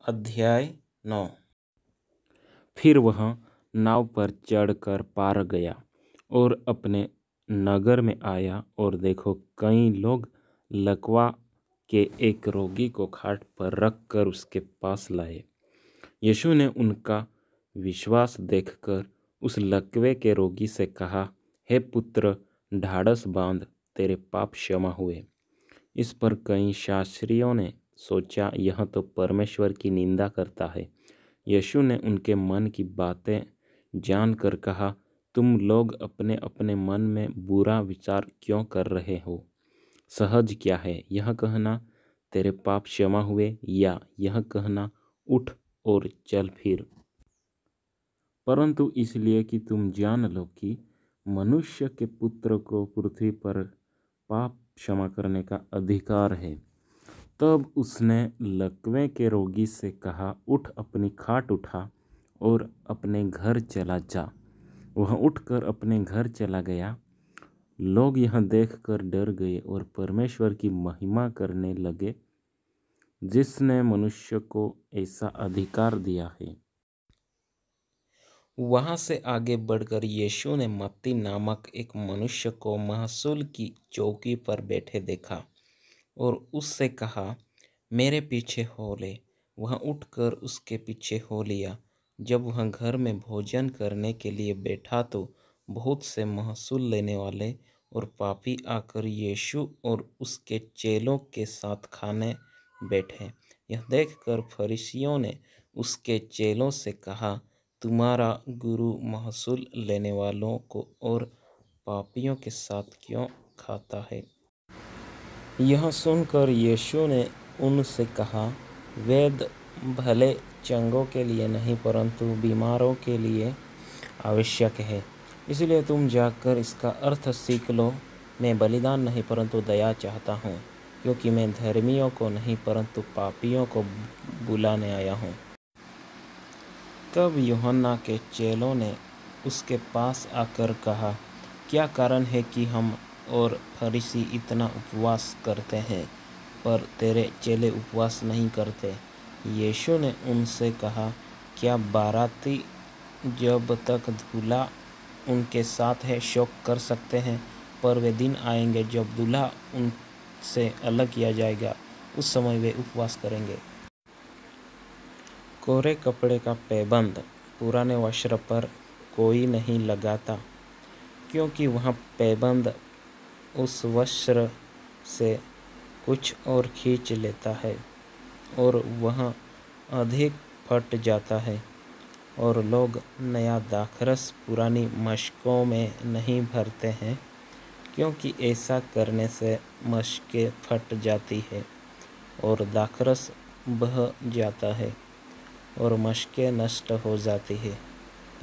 अध्याय 9। फिर वह नाव पर चढ़कर पार गया और अपने नगर में आया, और देखो, कई लोग लकवा के एक रोगी को खाट पर रखकर उसके पास लाए। यीशु ने उनका विश्वास देखकर उस लकवे के रोगी से कहा, हे पुत्र, ढाढ़स बांध, तेरे पाप क्षमा हुए। इस पर कई शास्त्रियों ने सोचा, यह तो परमेश्वर की निंदा करता है। यीशु ने उनके मन की बातें जानकर कहा, तुम लोग अपने अपने मन में बुरा विचार क्यों कर रहे हो? सहज क्या है, यह कहना तेरे पाप क्षमा हुए, या यह कहना उठ और चल फिर? परंतु इसलिए कि तुम जान लो कि मनुष्य के पुत्र को पृथ्वी पर पाप क्षमा करने का अधिकार है। तब उसने लकवे के रोगी से कहा, उठ, अपनी खाट उठा और अपने घर चला जा। वह उठकर अपने घर चला गया। लोग यह देखकर डर गए और परमेश्वर की महिमा करने लगे, जिसने मनुष्य को ऐसा अधिकार दिया है। वहाँ से आगे बढ़कर यीशु ने मत्ती नामक एक मनुष्य को महसूल की चौकी पर बैठे देखा और उससे कहा, मेरे पीछे हो ले। वह उठकर उसके पीछे हो लिया। जब वह घर में भोजन करने के लिए बैठा तो बहुत से महसूल लेने वाले और पापी आकर यीशु और उसके चेलों के साथ खाने बैठे। यह देखकर फरीसियों ने उसके चेलों से कहा, तुम्हारा गुरु महसूल लेने वालों को और पापियों के साथ क्यों खाता है? यह सुनकर यीशु ने उनसे कहा, वेद भले चंगों के लिए नहीं परंतु बीमारों के लिए आवश्यक है। इसलिए तुम जाकर इसका अर्थ सीख लो। मैं बलिदान नहीं परंतु दया चाहता हूँ, क्योंकि मैं धर्मियों को नहीं परंतु पापियों को बुलाने आया हूँ। तब यूहन्ना के चेलों ने उसके पास आकर कहा, क्या कारण है कि हम और फरीसी इतना उपवास करते हैं, पर तेरे चेले उपवास नहीं करते? यीशु ने उनसे कहा, क्या बाराती जब तक दूल्हा उनके साथ है शोक कर सकते हैं? पर वे दिन आएंगे जब दूल्हा उनसे अलग किया जाएगा, उस समय वे उपवास करेंगे। कोरे कपड़े का पैबंद पुराने वस्त्र पर कोई नहीं लगाता, क्योंकि वह पैबंद उस वस्त्र से कुछ और खींच लेता है और वह अधिक फट जाता है। और लोग नया दाखरस पुरानी मशकों में नहीं भरते हैं, क्योंकि ऐसा करने से मशकें फट जाती है और दाखरस बह जाता है और मशकें नष्ट हो जाती है।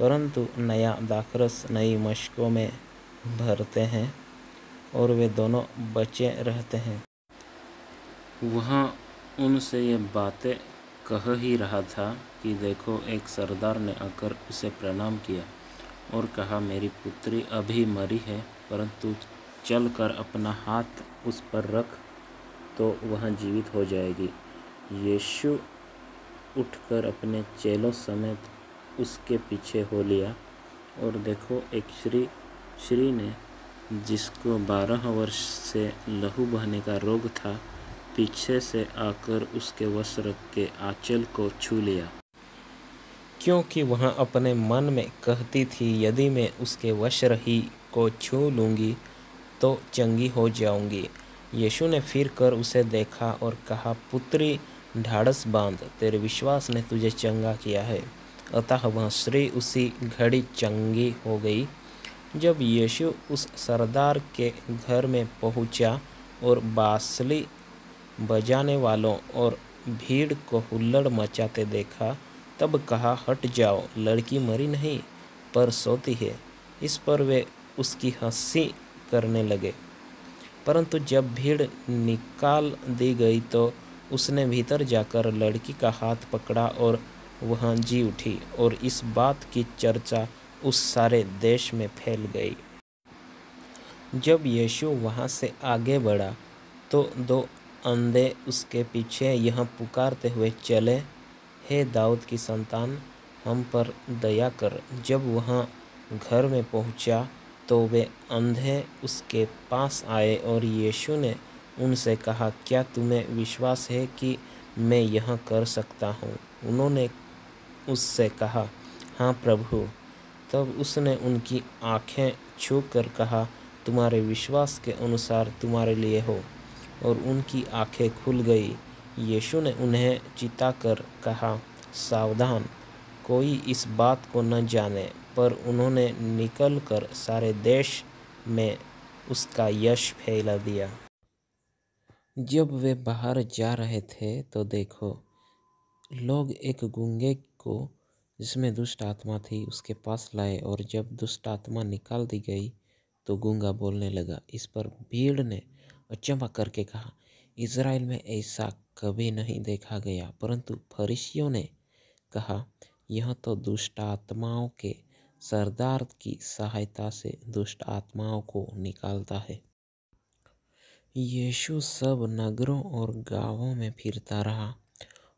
परंतु नया दाखरस नई मशकों में भरते हैं और वे दोनों बचे रहते हैं। वह उनसे ये बातें कह ही रहा था कि देखो, एक सरदार ने आकर उसे प्रणाम किया और कहा, मेरी पुत्री अभी मरी है, परंतु चलकर अपना हाथ उस पर रख तो वह जीवित हो जाएगी। यीशु उठकर अपने चेलों समेत उसके पीछे हो लिया, और देखो, एक स्त्री ने, जिसको 12 वर्ष से लहू बहने का रोग था, पीछे से आकर उसके वस्त्र के आंचल को छू लिया, क्योंकि वह अपने मन में कहती थी, यदि मैं उसके वस्त्र ही को छू लूँगी तो चंगी हो जाऊँगी। यीशु ने फिर कर उसे देखा और कहा, पुत्री, ढाढ़स बांध, तेरे विश्वास ने तुझे चंगा किया है। अतः वह स्त्री उसी घड़ी चंगी हो गई। जब यीशु उस सरदार के घर में पहुंचा और बांसुरी बजाने वालों और भीड़ को हुल्लड़ मचाते देखा, तब कहा, हट जाओ, लड़की मरी नहीं पर सोती है। इस पर वे उसकी हंसी करने लगे। परंतु जब भीड़ निकाल दी गई तो उसने भीतर जाकर लड़की का हाथ पकड़ा और वह जी उठी, और इस बात की चर्चा उस सारे देश में फैल गई। जब यीशु वहाँ से आगे बढ़ा तो 2 अंधे उसके पीछे यह पुकारते हुए चले, हे दाऊद की संतान, हम पर दया कर। जब वह घर में पहुंचा तो वे अंधे उसके पास आए और यीशु ने उनसे कहा, क्या तुम्हें विश्वास है कि मैं यह कर सकता हूँ? उन्होंने उससे कहा, हाँ प्रभु। तब उसने उनकी आँखें छूकर कहा, तुम्हारे विश्वास के अनुसार तुम्हारे लिए हो। और उनकी आँखें खुल गई। यीशु ने उन्हें चिताकर कहा, सावधान, कोई इस बात को न जाने। पर उन्होंने निकलकर सारे देश में उसका यश फैला दिया। जब वे बाहर जा रहे थे तो देखो, लोग एक गूंगे को जिसमें दुष्ट आत्मा थी उसके पास लाए, और जब दुष्ट आत्मा निकाल दी गई तो गूंगा बोलने लगा। इस पर भीड़ ने अचंभा करके कहा, इज़राइल में ऐसा कभी नहीं देखा गया। परंतु फरीसियों ने कहा, यह तो दुष्ट आत्माओं के सरदार की सहायता से दुष्ट आत्माओं को निकालता है। यीशु सब नगरों और गांवों में फिरता रहा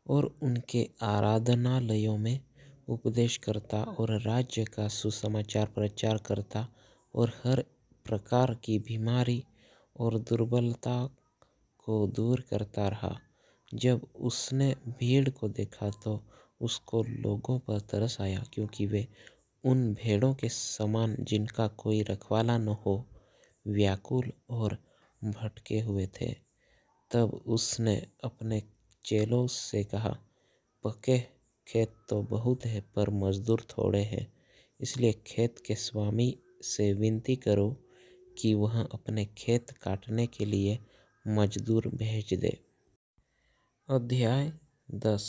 और उनके आराधनालयों में उपदेश करता और राज्य का सुसमाचार प्रचार करता और हर प्रकार की बीमारी और दुर्बलता को दूर करता रहा। जब उसने भीड़ को देखा तो उसको लोगों पर तरस आया, क्योंकि वे उन भेड़ों के समान जिनका कोई रखवाला न हो, व्याकुल और भटके हुए थे। तब उसने अपने चेलों से कहा, पके खेत तो बहुत है पर मजदूर थोड़े हैं, इसलिए खेत के स्वामी से विनती करो कि वह अपने खेत काटने के लिए मजदूर भेज दे। अध्याय 10।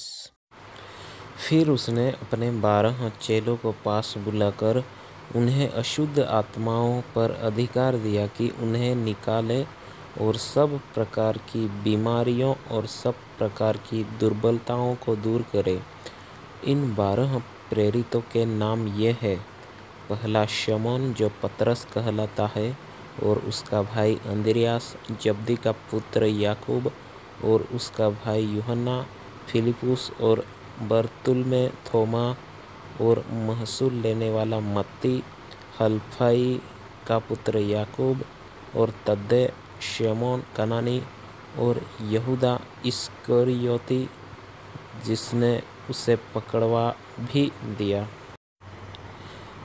फिर उसने अपने 12 चेलों को पास बुलाकर उन्हें अशुद्ध आत्माओं पर अधिकार दिया कि उन्हें निकाले और सब प्रकार की बीमारियों और सब प्रकार की दुर्बलताओं को दूर करे। इन 12 प्रेरितों के नाम ये हैं, पहला शमौन जो पतरस कहलाता है, और उसका भाई अंद्रियास, जब्दी का पुत्र याकूब और उसका भाई यूहन्ना, फिलिपुस और बरतुल्मै, थोमा और महसूल लेने वाला मत्ती, हलफई का पुत्र याकूब और तद्दे, शमौन कनानी और यहूदा इस्करियोती जिसने उसे पकड़वा भी दिया।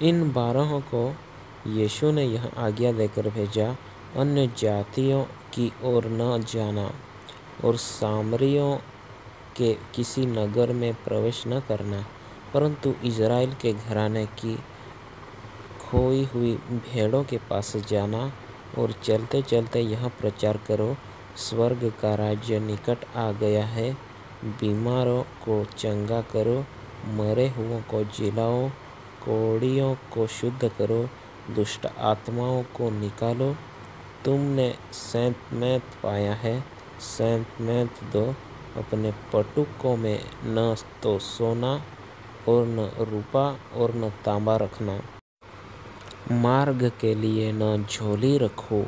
इन 12 को यीशु ने यह आज्ञा देकर भेजा, अन्य जातियों की ओर न जाना और सामरियों के किसी नगर में प्रवेश न करना, परंतु इज़राइल के घराने की खोई हुई भेड़ों के पास जाना। और चलते चलते यह प्रचार करो, स्वर्ग का राज्य निकट आ गया है। बीमारों को चंगा करो, मरे हुओं को जिलाओ, कोढ़ियों को शुद्ध करो, दुष्ट आत्माओं को निकालो। तुमने सेंतमेंत पाया है, सेंतमेंत दो। अपने पटुकों में न तो सोना और न रूपा और न तांबा रखना। मार्ग के लिए न झोली रखो,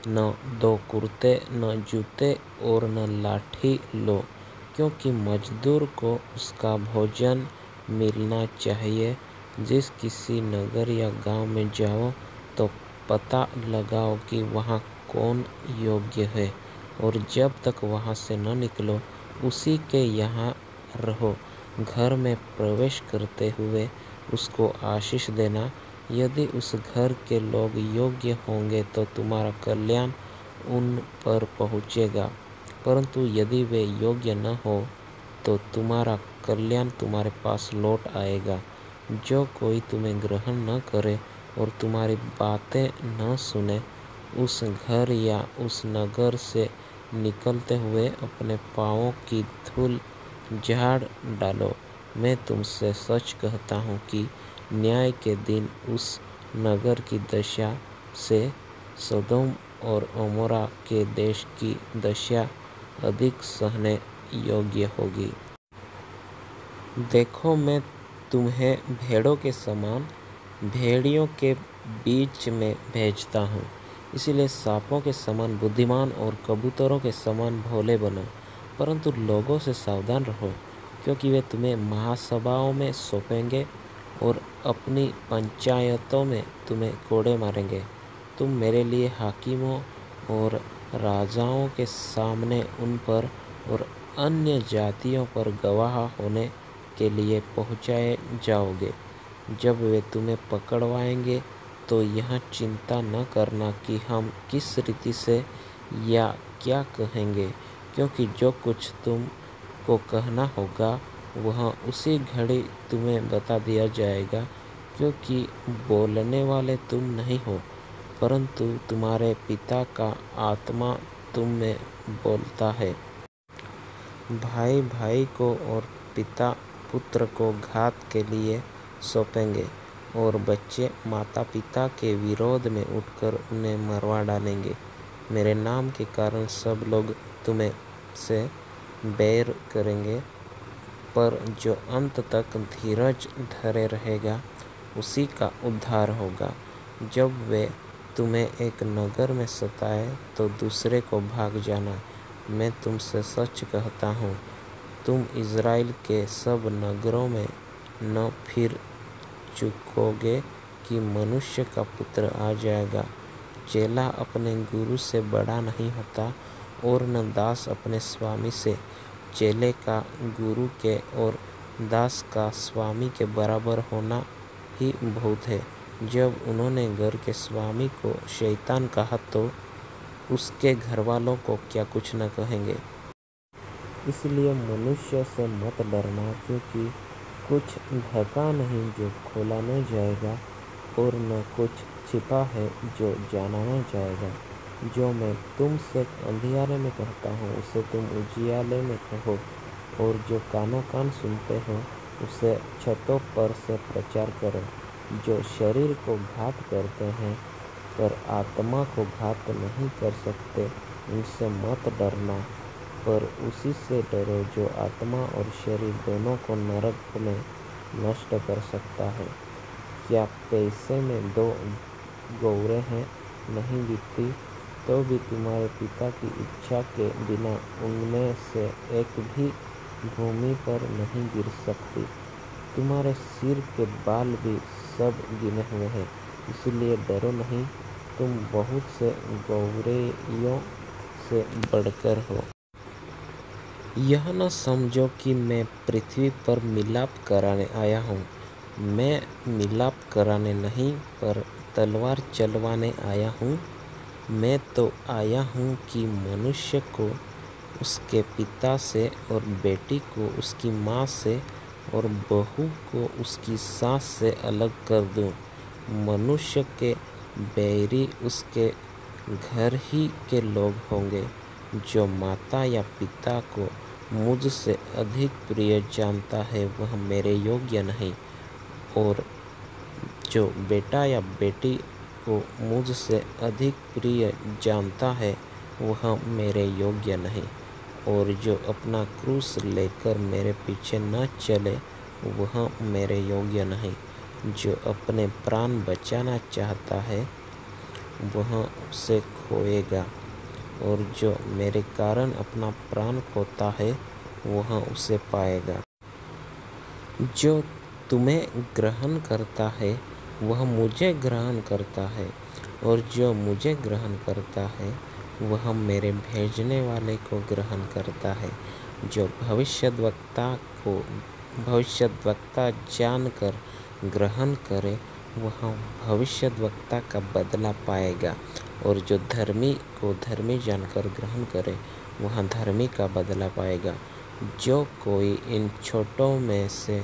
न 2 कुर्ते, न जूते और न लाठी लो, क्योंकि मजदूर को उसका भोजन मिलना चाहिए। जिस किसी नगर या गांव में जाओ तो पता लगाओ कि वहाँ कौन योग्य है, और जब तक वहाँ से न निकलो उसी के यहाँ रहो। घर में प्रवेश करते हुए उसको आशीष देना। यदि उस घर के लोग योग्य होंगे तो तुम्हारा कल्याण उन पर पहुँचेगा, परंतु यदि वे योग्य न हो तो तुम्हारा कल्याण तुम्हारे पास लौट आएगा। जो कोई तुम्हें ग्रहण न करे और तुम्हारी बातें न सुने, उस घर या उस नगर से निकलते हुए अपने पाँवों की धूल झाड़ डालो। मैं तुमसे सच कहता हूँ कि न्याय के दिन उस नगर की दशा से सदोम और अमोरा के देश की दशा अधिक सहने योग्य होगी। देखो, मैं तुम्हें भेड़ों के समान भेड़ियों के बीच में भेजता हूँ। इसीलिए सांपों के समान बुद्धिमान और कबूतरों के समान भोले बनो। परंतु लोगों से सावधान रहो, क्योंकि वे तुम्हें महासभाओं में सौंपेंगे और अपनी पंचायतों में तुम्हें कोड़े मारेंगे। तुम मेरे लिए हाकिमों और राजाओं के सामने उन पर और अन्य जातियों पर गवाह होने के लिए पहुँचाए जाओगे। जब वे तुम्हें पकड़वाएंगे तो यह चिंता न करना कि हम किस रीति से या क्या कहेंगे, क्योंकि जो कुछ तुम को कहना होगा वह उसी घड़ी तुम्हें बता दिया जाएगा, क्योंकि बोलने वाले तुम नहीं हो, परंतु तुम्हारे पिता का आत्मा तुम में बोलता है। भाई भाई को और पिता पुत्र को घात के लिए सौंपेंगे और बच्चे माता पिता के विरोध में उठकर उन्हें मरवा डालेंगे। मेरे नाम के कारण सब लोग तुम्हें से बैर करेंगे, पर जो अंत तक धीरज धरे रहेगा उसी का उद्धार होगा। जब वे तुम्हें एक नगर में सताए तो दूसरे को भाग जाना। मैं तुमसे सच कहता हूँ, तुम इज़राइल के सब नगरों में न फिर चुकोगे कि मनुष्य का पुत्र आ जाएगा। चेला अपने गुरु से बड़ा नहीं होता और न दास अपने स्वामी से। चेले का गुरु के और दास का स्वामी के बराबर होना ही बहुत है। जब उन्होंने घर के स्वामी को शैतान कहा तो उसके घरवालों को क्या कुछ न कहेंगे। इसलिए मनुष्य से मत डरना, क्योंकि कुछ ढका नहीं जो खोला न जाएगा और न कुछ छिपा है जो जाना न जाएगा। जो मैं तुमसे अंधियारे में कहता हूँ उसे तुम उजियाले में कहो, और जो कानों कान सुनते हो उसे छतों पर से प्रचार करो। जो शरीर को घात करते हैं पर आत्मा को घात नहीं कर सकते, उनसे मत डरना, पर उसी से डरो जो आत्मा और शरीर दोनों को नरक में नष्ट कर सकता है। क्या पैसे में 2 गौरें हैं, नहीं बिकती, तो भी तुम्हारे पिता की इच्छा के बिना उनमें से एक भी भूमि पर नहीं गिर सकती। तुम्हारे सिर के बाल भी सब गिने हुए हैं, इसलिए डरो नहीं, तुम बहुत से गौरैयों से बढ़कर हो। यह न समझो कि मैं पृथ्वी पर मिलाप कराने आया हूँ। मैं मिलाप कराने नहीं, पर तलवार चलवाने आया हूँ। मैं तो आया हूँ कि मनुष्य को उसके पिता से और बेटी को उसकी माँ से और बहू को उसकी सास से अलग कर दूँ। मनुष्य के बैरी उसके घर ही के लोग होंगे। जो माता या पिता को मुझसे अधिक प्रिय जानता है वह मेरे योग्य नहीं, और जो बेटा या बेटी को मुझसे अधिक प्रिय जानता है वह मेरे योग्य नहीं, और जो अपना क्रूस लेकर मेरे पीछे न चले वह मेरे योग्य नहीं। जो अपने प्राण बचाना चाहता है वह उसे खोएगा, और जो मेरे कारण अपना प्राण खोता है वह उसे पाएगा। जो तुम्हें ग्रहण करता है वह मुझे ग्रहण करता है, और जो मुझे ग्रहण करता है वह मेरे भेजने वाले को ग्रहण करता है। जो भविष्यद्वक्ता जानकर ग्रहण करे वह भविष्यद्वक्ता का बदला पाएगा, और जो धर्मी को धर्मी जानकर ग्रहण करे वह धर्मी का बदला पाएगा। जो कोई इन छोटों में से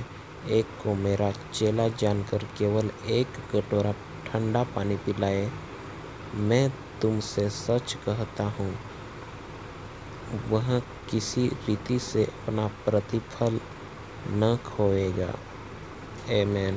एक को मेरा चेला जानकर केवल 1 कटोरा ठंडा पानी पिलाए, मैं तुमसे सच कहता हूँ वह किसी रीति से अपना प्रतिफल न खोएगा। आमीन।